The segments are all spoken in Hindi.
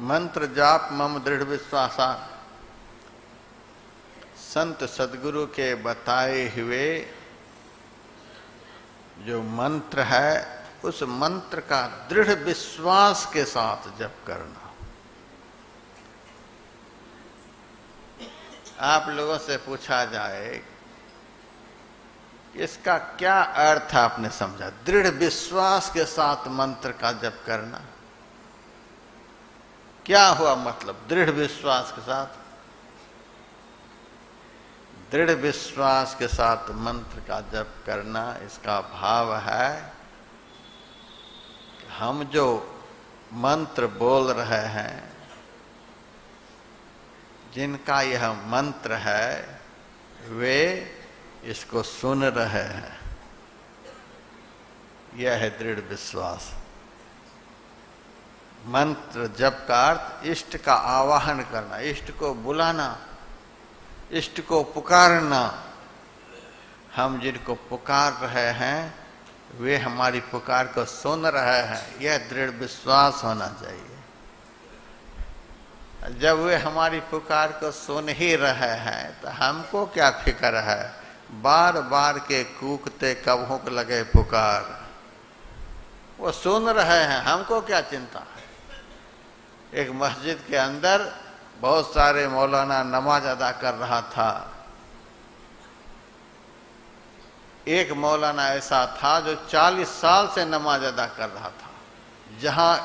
मंत्र जाप मम दृढ़ विश्वासा, संत सदगुरु के बताए हुए जो मंत्र है उस मंत्र का दृढ़ विश्वास के साथ जप करना। आप लोगों से पूछा जाए इसका क्या अर्थ आपने समझा? दृढ़ विश्वास के साथ मंत्र का जप करना क्या हुआ? मतलब दृढ़ विश्वास के साथ, दृढ़ विश्वास के साथ मंत्र का जप करना, इसका भाव है हम जो मंत्र बोल रहे हैं, जिनका यह मंत्र है वे इसको सुन रहे हैं। यह है दृढ़ विश्वास। मंत्र जप का अर्थ इष्ट का आवाहन करना, इष्ट को बुलाना, इष्ट को पुकारना। हम जिनको पुकार रहे हैं वे हमारी पुकार को सुन रहे हैं, यह दृढ़ विश्वास होना चाहिए। जब वे हमारी पुकार को सुन ही रहे हैं तो हमको क्या फिक्र है? बार बार के कूकते कबहों को लगे पुकार, वो सुन रहे हैं, हमको क्या चिंता है? एक मस्जिद के अंदर बहुत सारे मौलाना नमाज अदा कर रहा था। एक मौलाना ऐसा था जो 40 साल से नमाज अदा कर रहा था। जहां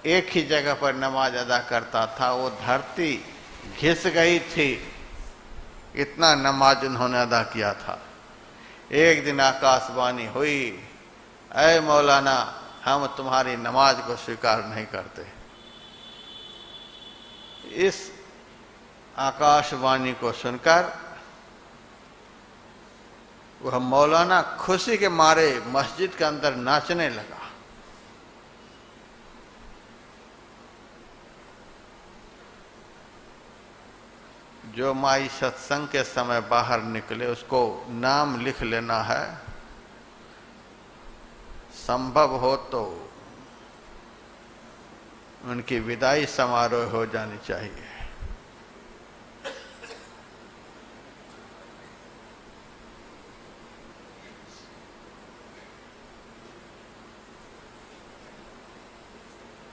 एक ही जगह पर नमाज अदा करता था वो धरती घिस गई थी, इतना नमाज उन्होंने अदा किया था। एक दिन आकाशवाणी हुई, ऐ मौलाना हम तुम्हारी नमाज को स्वीकार नहीं करते। इस आकाशवाणी को सुनकर वह मौलाना खुशी के मारे मस्जिद के अंदर नाचने लगा। जो माई सत्संग के समय बाहर निकले उसको नाम लिख लेना है, संभव हो तो उनकी विदाई समारोह हो जानी चाहिए।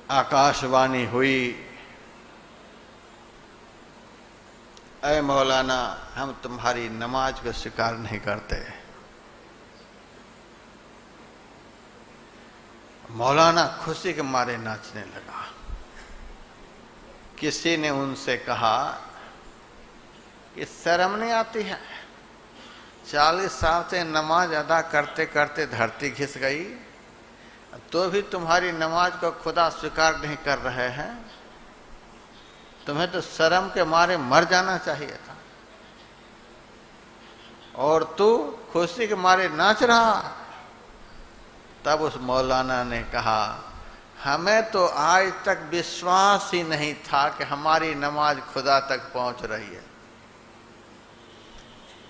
आकाशवाणी हुई, ऐ मौलाना हम तुम्हारी नमाज को स्वीकार नहीं करते। मौलाना खुशी के मारे नाचने लगा। किसी ने उनसे कहा कि शर्म नहीं आती है? 40 साल से नमाज अदा करते करते धरती घिस गई, तो भी तुम्हारी नमाज को खुदा स्वीकार नहीं कर रहे हैं। तुम्हें तो शर्म के मारे मर जाना चाहिए था, और तू खुशी के मारे नाच रहा। तब उस मौलाना ने कहा, हमें तो आज तक विश्वास ही नहीं था कि हमारी नमाज खुदा तक पहुंच रही है,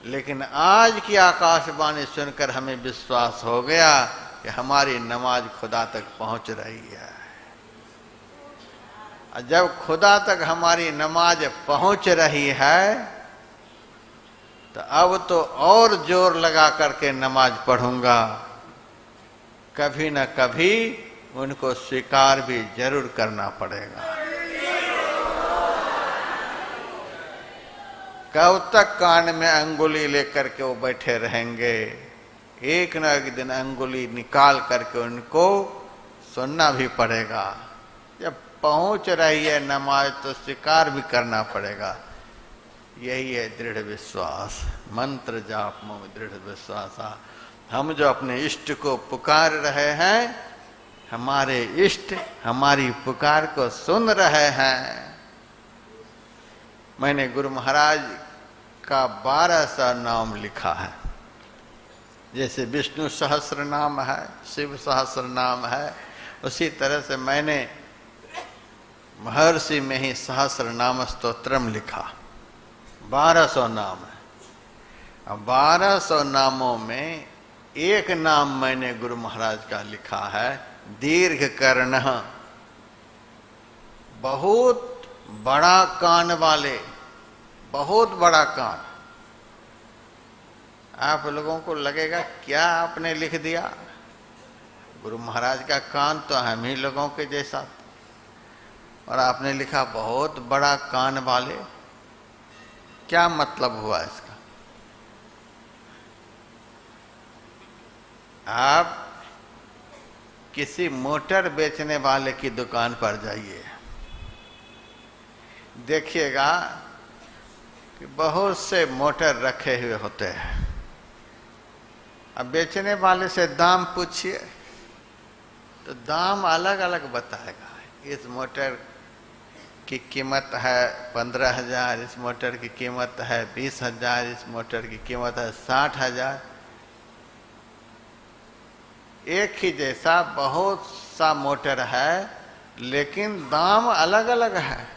लेकिन आज की आकाशवाणी सुनकर हमें विश्वास हो गया कि हमारी नमाज खुदा तक पहुंच रही है। जब खुदा तक हमारी नमाज पहुंच रही है तो अब तो और जोर लगा करके नमाज पढ़ूंगा। कभी न कभी उनको स्वीकार भी जरूर करना पड़ेगा। कब तक कान में अंगुली लेकर के वो बैठे रहेंगे? एक न एक दिन अंगुली निकाल करके उनको सुनना भी पड़ेगा। जब पहुंच रही है नमाज तो स्वीकार भी करना पड़ेगा। यही है दृढ़ विश्वास। मंत्र जाप मम दृढ़ विश्वासा। हम जो अपने इष्ट को पुकार रहे हैं, हमारे इष्ट हमारी पुकार को सुन रहे हैं। मैंने गुरु महाराज का 1200 नाम लिखा है। जैसे विष्णु सहस्र नाम है, शिव सहस्र नाम है, उसी तरह से मैंने महर्षि में ही सहस्र नाम स्तोत्रम लिखा। 1200 नाम है। अब 1200 नामों में एक नाम मैंने गुरु महाराज का लिखा है, दीर्घ कर्ण। बहुत बड़ा कान वाले, बहुत बड़ा कान। आप लोगों को लगेगा क्या आपने लिख दिया, गुरु महाराज का कान तो हम ही लोगों के जैसा, और आपने लिखा बहुत बड़ा कान वाले। क्या मतलब हुआ इसका? आप किसी मोटर बेचने वाले की दुकान पर जाइए, देखिएगा कि बहुत से मोटर रखे हुए होते हैं। अब बेचने वाले से दाम पूछिए तो दाम अलग अलग बताएगा। इस मोटर की कीमत है 15,000, इस मोटर की कीमत है 20,000, इस मोटर की कीमत है 60,000। एक ही जैसा बहुत सा मोटर है, लेकिन दाम अलग अलग है।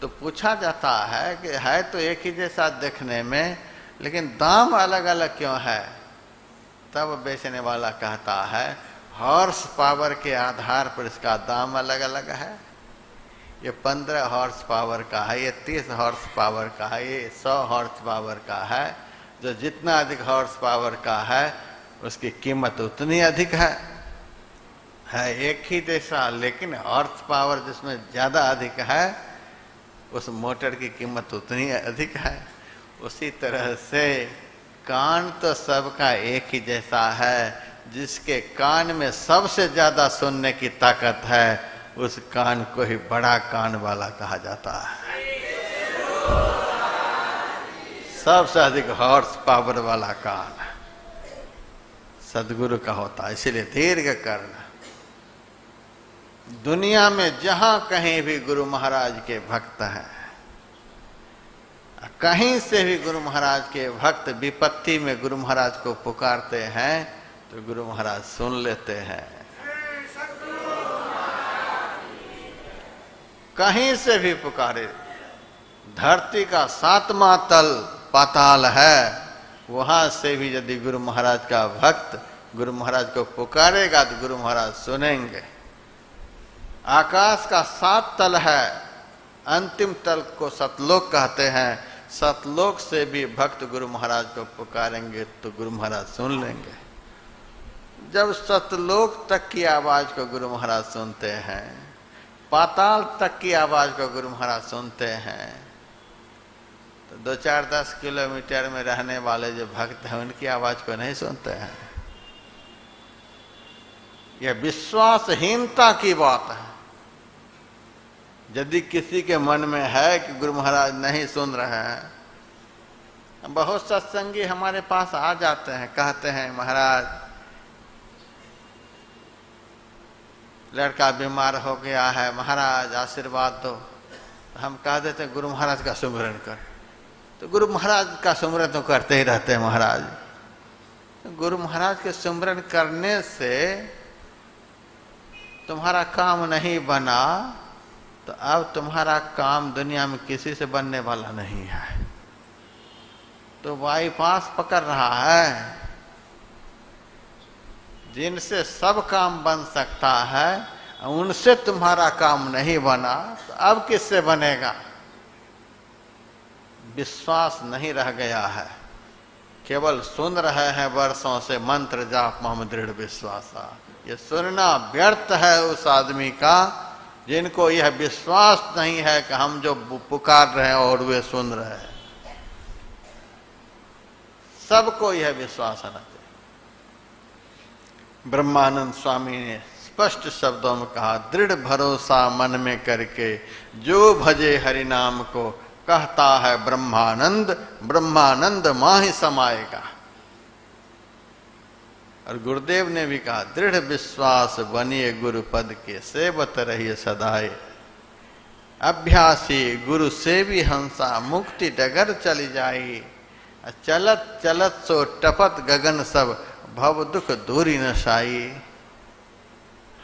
तो पूछा जाता है कि है तो एक ही जैसा देखने में, लेकिन दाम अलग अलग क्यों है? तब बेचने वाला कहता है हॉर्स पावर के आधार पर इसका दाम अलग अलग है। ये 15 हॉर्स पावर का है, ये 30 हॉर्स पावर का है, ये 100 हॉर्स पावर का है। जो जितना अधिक हॉर्स पावर का है उसकी कीमत उतनी अधिक है एक ही जैसा, लेकिन हॉर्स पावर जिसमें ज़्यादा अधिक है उस मोटर की कीमत उतनी अधिक है। उसी तरह से कान तो सबका एक ही जैसा है। जिसके कान में सबसे ज़्यादा सुनने की ताकत है उस कान को ही बड़ा कान वाला कहा जाता है। सबसे अधिक हॉर्स पावर वाला कान सदगुरु का होता है। इसलिए दीर्घ करना। दुनिया में जहां कहीं भी गुरु महाराज के भक्त हैं, कहीं से भी गुरु महाराज के भक्त विपत्ति में गुरु महाराज को पुकारते हैं तो गुरु महाराज सुन लेते हैं। कहीं से भी पुकारे, धरती का 7वां तल पाताल है, वहां से भी यदि गुरु महाराज का भक्त गुरु महाराज को पुकारेगा तो गुरु महाराज सुनेंगे। आकाश का 7 तल है, अंतिम तल को सतलोक कहते हैं। सतलोक से भी भक्त गुरु महाराज को पुकारेंगे तो गुरु महाराज सुन लेंगे। जब सतलोक तक की आवाज को गुरु महाराज सुनते हैं, पाताल तक की आवाज को गुरु महाराज सुनते हैं, तो 2-4-10 किलोमीटर में रहने वाले जो भक्त हैं उनकी आवाज को नहीं सुनते हैं। यह विश्वासहीनता की बात है। यदि किसी के मन में है कि गुरु महाराज नहीं सुन रहे हैं, बहुत सत्संगी हमारे पास आ जाते हैं, कहते हैं महाराज लड़का बीमार हो गया है, महाराज आशीर्वाद दो। हम कह देते हैं गुरु महाराज का सुमिरन कर। तो गुरु महाराज का सुमिरन तो करते ही रहते हैं महाराज। गुरु महाराज के सुमिरन करने से तुम्हारा काम नहीं बना तो अब तुम्हारा काम दुनिया में किसी से बनने वाला नहीं है। तो बाईपास पकड़ रहा है। जिनसे सब काम बन सकता है उनसे तुम्हारा काम नहीं बना तो अब किससे बनेगा? विश्वास नहीं रह गया है, केवल सुन रहे हैं वर्षों से मंत्र जाप में दृढ़ विश्वास। ये सुनना व्यर्थ है उस आदमी का जिनको यह विश्वास नहीं है कि हम जो पुकार रहे हैं और वे सुन रहे हैं। सबको यह विश्वास आना चाहिए। ब्रह्मानंद स्वामी ने स्पष्ट शब्दों में कहा, दृढ़ भरोसा मन में करके जो भजे हरि नाम को, कहता है ब्रह्मानंद, ब्रह्मानंद माहि समाएगा। और गुरुदेव ने भी कहा, दृढ़ विश्वास बनिए गुरु पद के, सेवत रहिए सदाए। अभ्यासी गुरु से भी हंसा, मुक्ति डगर चली जाई। चलत चलत सो टपत गगन सब, भव दुख दूरी न साई।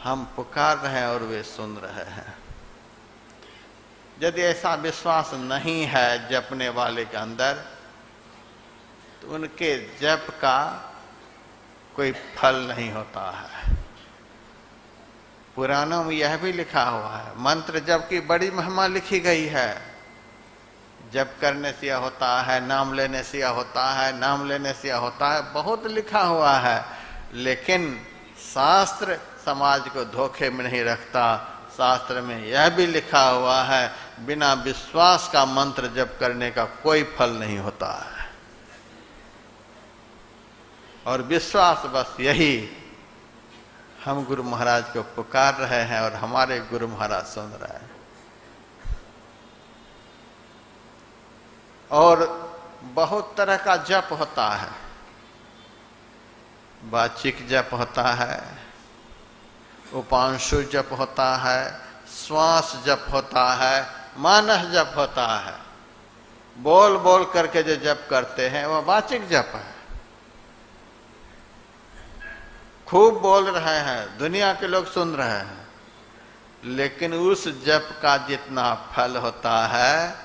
हम पुकार रहे हैं और वे सुन रहे हैं। यदि ऐसा विश्वास नहीं है जपने वाले के अंदर तो उनके जप का कोई फल नहीं होता है। पुराणों में यह भी लिखा हुआ है, मंत्र जप की बड़ी महिमा लिखी गई है। जप करने से यह होता है, नाम लेने से यह होता है, नाम लेने से यह होता है, बहुत लिखा हुआ है। लेकिन शास्त्र समाज को धोखे में नहीं रखता। शास्त्र में यह भी लिखा हुआ है, बिना विश्वास का मंत्र जप करने का कोई फल नहीं होता है। और विश्वास बस यही, हम गुरु महाराज को पुकार रहे हैं और हमारे गुरु महाराज सुन रहे हैं। और बहुत तरह का जप होता है, वाचिक जप होता है, उपांशु जप होता है, श्वास जप होता है, मानस जप होता है। बोल बोल करके जो जप करते हैं वह वाचिक जप है। खूब बोल रहे हैं, दुनिया के लोग सुन रहे हैं, लेकिन उस जप का जितना फल होता है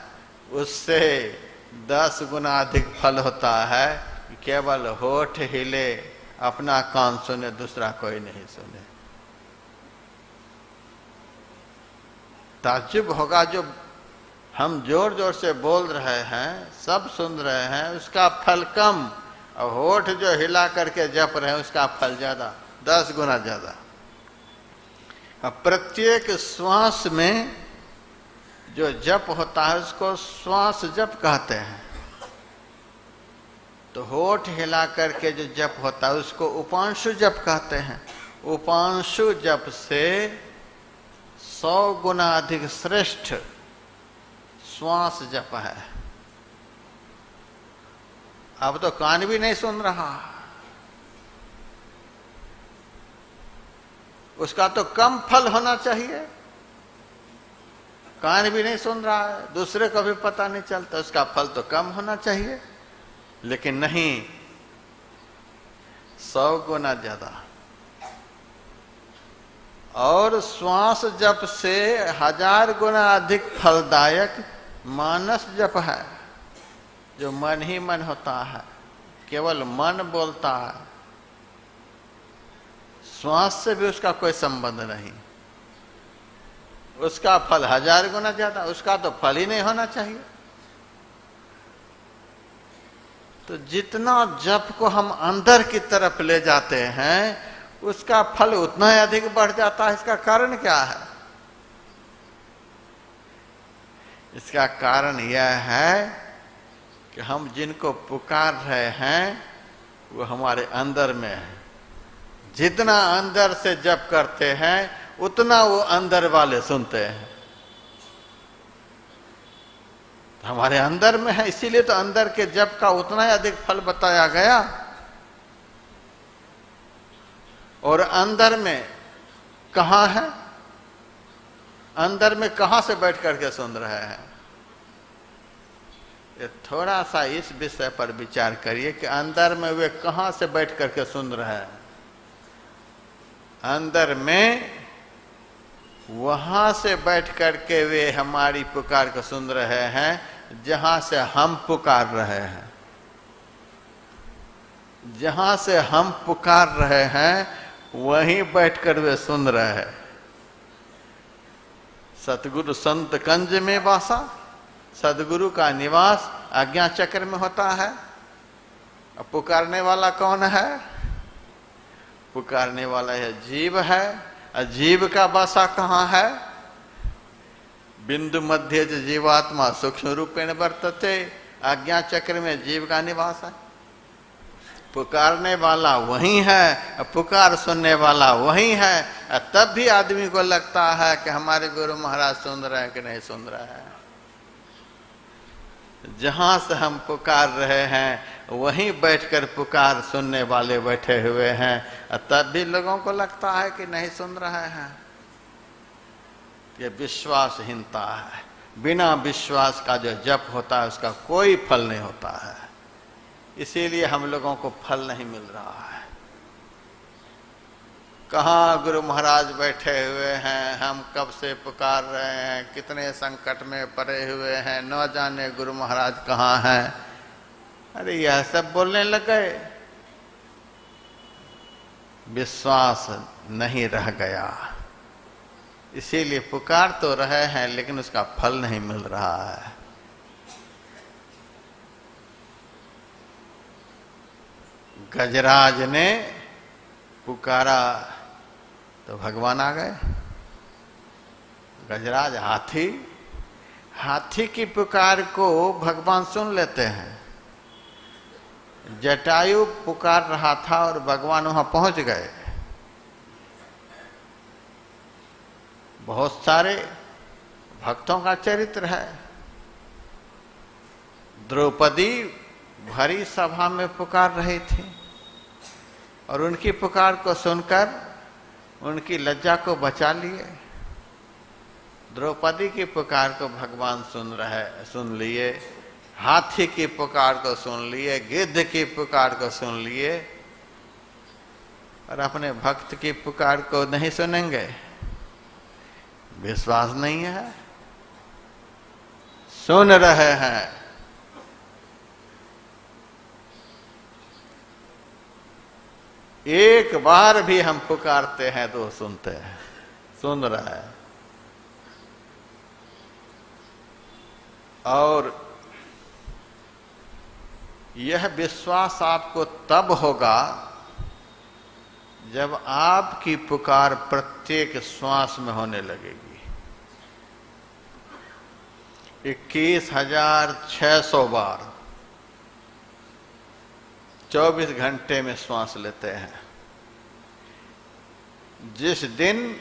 उससे 10 गुना अधिक फल होता है। केवल होठ हिले, अपना कान सुने, दूसरा कोई नहीं सुने। ताज्जुब होगा, जो हम जोर जोर से बोल रहे हैं, सब सुन रहे हैं, उसका फल कम, और होठ जो हिला करके जप रहे हैं उसका फल ज्यादा, 10 गुना ज्यादा। अब प्रत्येक श्वास में जो जप होता है उसको श्वास जप कहते हैं। तो होठ हिला करके जो जप होता है उसको उपांशु जप कहते हैं। उपांशु जप से 100 गुना अधिक श्रेष्ठ श्वास जप है। अब तो कान भी नहीं सुन रहा, उसका तो कम फल होना चाहिए। कान भी नहीं सुन रहा है, दूसरे को भी पता नहीं चलता, उसका फल तो कम होना चाहिए। लेकिन नहीं, 100 गुना ज्यादा। और श्वास जप से 1000 गुना अधिक फलदायक मानस जप है, जो मन ही मन होता है, केवल मन बोलता है, श्वास से भी उसका कोई संबंध नहीं। उसका फल 1000 गुना ज्यादा, उसका तो फल ही नहीं होना चाहिए। तो जितना जप को हम अंदर की तरफ ले जाते हैं उसका फल उतना ही अधिक बढ़ जाता है। इसका कारण क्या है? इसका कारण यह है कि हम जिनको पुकार रहे हैं वो हमारे अंदर में है। जितना अंदर से जप करते हैं उतना वो अंदर वाले सुनते हैं। हमारे अंदर में है, इसीलिए तो अंदर के जप का उतना ही अधिक फल बताया गया। और अंदर में कहां है? अंदर में कहां से बैठ करके सुन रहे हैं? ये थोड़ा सा इस विषय पर विचार करिए कि अंदर में वे कहां से बैठ करके सुन रहे हैं। अंदर में वहां से बैठ करके वे हमारी पुकार को सुन रहे हैं जहां से हम पुकार रहे हैं। जहां से हम पुकार रहे हैं वहीं बैठकर वे सुन रहे हैं। सतगुरु संत कंज में वासा, सदगुरु का निवास आज्ञा चक्र में होता है। अब पुकारने वाला कौन है? पुकारने वाला है जीव है। जीव का वासा कहाँ है? बिंदु मध्य जीवात्मा सूक्ष्म रूपेण वर्तते, आज्ञा चक्र में जीव का निवास है। पुकारने वाला वही है, पुकार सुनने वाला वही है। तब भी आदमी को लगता है कि हमारे गुरु महाराज सुन रहे हैं कि नहीं सुन रहे हैं। जहां से हम पुकार रहे हैं वहीं बैठकर पुकार सुनने वाले बैठे हुए हैं, तब भी लोगों को लगता है कि नहीं सुन रहे हैं। ये विश्वासहीनता है। बिना विश्वास का जो जप होता है उसका कोई फल नहीं होता है। इसीलिए हम लोगों को फल नहीं मिल रहा है। कहाँ गुरु महाराज बैठे हुए हैं, हम कब से पुकार रहे हैं, कितने संकट में पड़े हुए हैं, न जाने गुरु महाराज कहाँ हैं। अरे यह सब बोलने लग गए। विश्वास नहीं रह गया। इसीलिए पुकार तो रहे हैं लेकिन उसका फल नहीं मिल रहा है। गजराज ने पुकारा तो भगवान आ गए। गजराज हाथी, हाथी की पुकार को भगवान सुन लेते हैं। जटायु पुकार रहा था और भगवान वहां पहुंच गए। बहुत सारे भक्तों का चरित्र है। द्रौपदी भरी सभा में पुकार रही थी और उनकी पुकार को सुनकर उनकी लज्जा को बचा लिए। द्रौपदी की पुकार को भगवान सुन लिए, हाथी की पुकार को सुन लिए, गिद्ध की पुकार को सुन लिए, और अपने भक्त की पुकार को नहीं सुनेंगे? विश्वास नहीं है। सुन रहे हैं। एक बार भी हम पुकारते हैं तो सुनते हैं, सुन रहा है। और यह विश्वास आपको तब होगा जब आपकी पुकार प्रत्येक श्वास में होने लगेगी। 21,600 बार 24 घंटे में श्वास लेते हैं। जिस दिन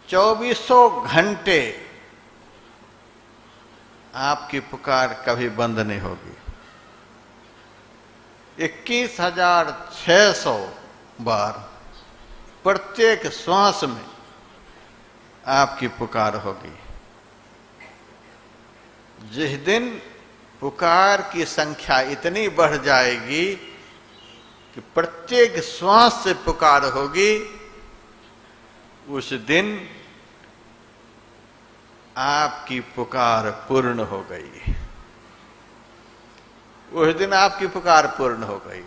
24 घंटे आपकी पुकार कभी बंद नहीं होगी। 21,600 बार प्रत्येक श्वास में आपकी पुकार होगी। जिस दिन पुकार की संख्या इतनी बढ़ जाएगी कि प्रत्येक श्वास से पुकार होगी, उस दिन आपकी पुकार पूर्ण हो गई। उस दिन आपकी पुकार पूर्ण हो गई।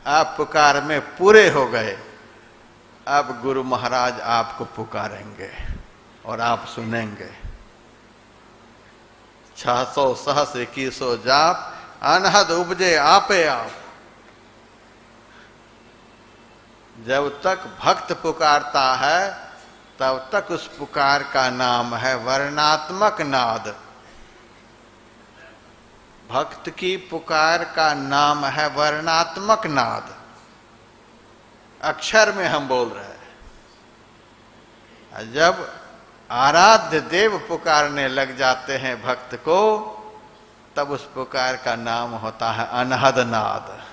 आप पुकार में पूरे हो गए। अब गुरु महाराज आपको पुकारेंगे और आप सुनेंगे। 600 सहस्र 2100 जाप, अनहद उपजे आपे आप। जब तक भक्त पुकारता है तब तक उस पुकार का नाम है वर्णात्मक नाद। भक्त की पुकार का नाम है वर्णात्मक नाद। अक्षर में हम बोल रहे हैं। जब आराध्य देव पुकारने लग जाते हैं भक्त को, तब उस पुकार का नाम होता है अनहद नाद।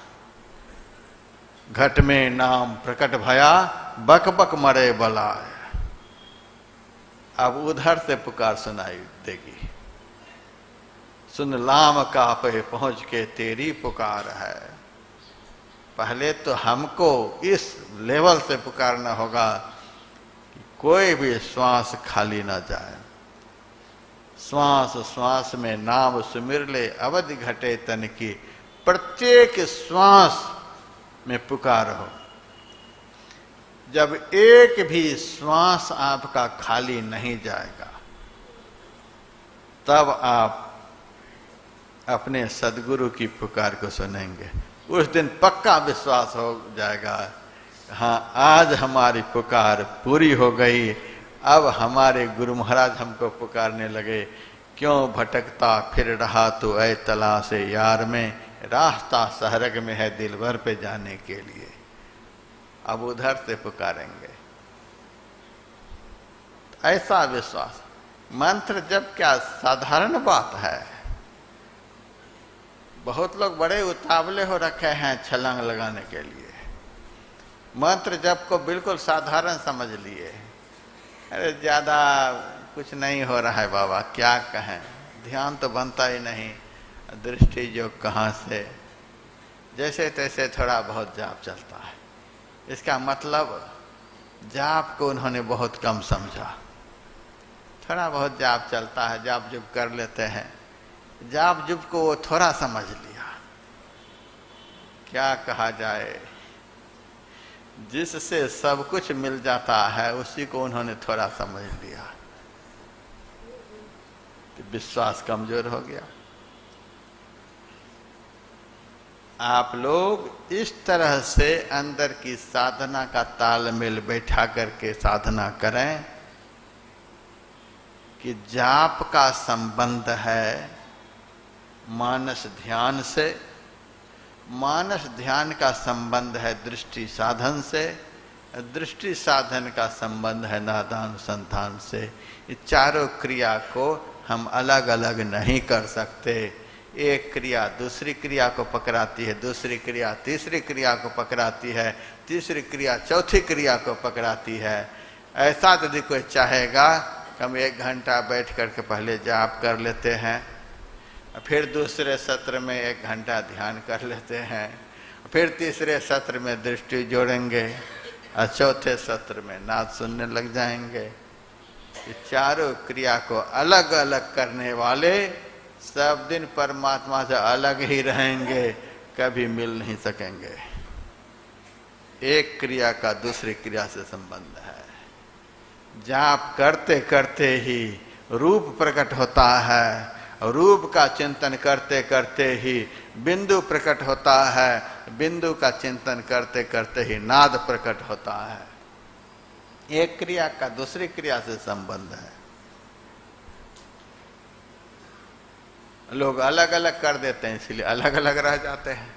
घट में नाम प्रकट भया, बक बक मरे बलाय। अब उधर से पुकार सुनाई देगी। सुन लाम कापे पहुंच के तेरी पुकार है। पहले तो हमको इस लेवल से पुकारना होगा कि कोई भी श्वास खाली ना जाए। श्वास श्वास में नाम सुमिर ले, अवधि घटे तन की। प्रत्येक श्वास में पुकार हो। जब एक भी श्वास आपका खाली नहीं जाएगा, तब आप अपने सदगुरु की पुकार को सुनेंगे। उस दिन पक्का विश्वास हो जाएगा, हाँ आज हमारी पुकार पूरी हो गई। अब हमारे गुरु महाराज हमको पुकारने लगे, क्यों भटकता फिर रहा तो ऐ तलाशे यार में, रास्ता सहरग में है दिलबर पे जाने के लिए। अब उधर से पुकारेंगे। ऐसा विश्वास। मंत्र जब क्या साधारण बात है। बहुत लोग बड़े उतावले हो रखे हैं छलांग लगाने के लिए। मंत्र जप को बिल्कुल साधारण समझ लिए। अरे ज्यादा कुछ नहीं हो रहा है बाबा, क्या कहें, ध्यान तो बनता ही नहीं, दृष्टि जो कहाँ से, जैसे तैसे थोड़ा बहुत जाप चलता है। इसका मतलब जाप को उन्होंने बहुत कम समझा। थोड़ा बहुत जाप चलता है, जाप जुप कर लेते हैं। जाप जुप को वो थोड़ा समझ लिया। क्या कहा जाए, जिससे सब कुछ मिल जाता है उसी को उन्होंने थोड़ा समझ लिया, तो विश्वास कमजोर हो गया। आप लोग इस तरह से अंदर की साधना का तालमेल बैठा करके साधना करें कि जाप का संबंध है मानस ध्यान से, मानस ध्यान का संबंध है दृष्टि साधन से, दृष्टि साधन का संबंध है नादानुसंधान से। ये चारों क्रिया को हम अलग अलग नहीं कर सकते। एक क्रिया दूसरी क्रिया को पकड़ाती है, दूसरी क्रिया तीसरी क्रिया को पकड़ाती है, तीसरी क्रिया चौथी क्रिया को पकड़ाती है। ऐसा यदि कोई चाहेगा हम 1 घंटा बैठ करके पहले जाप कर लेते हैं, फिर दूसरे सत्र में 1 घंटा ध्यान कर लेते हैं, फिर तीसरे सत्र में दृष्टि जोड़ेंगे और चौथे सत्र में नाद सुनने लग जाएंगे। ये चारों क्रिया को अलग अलग करने वाले सब दिन परमात्मा से अलग ही रहेंगे, कभी मिल नहीं सकेंगे। एक क्रिया का दूसरी क्रिया से संबंध है। जाप करते करते ही रूप प्रकट होता है, रूप का चिंतन करते करते ही बिंदु प्रकट होता है, बिंदु का चिंतन करते करते ही नाद प्रकट होता है। एक क्रिया का दूसरी क्रिया से संबंध है। लोग अलग अलग कर देते हैं, इसलिए अलग अलग रह जाते हैं।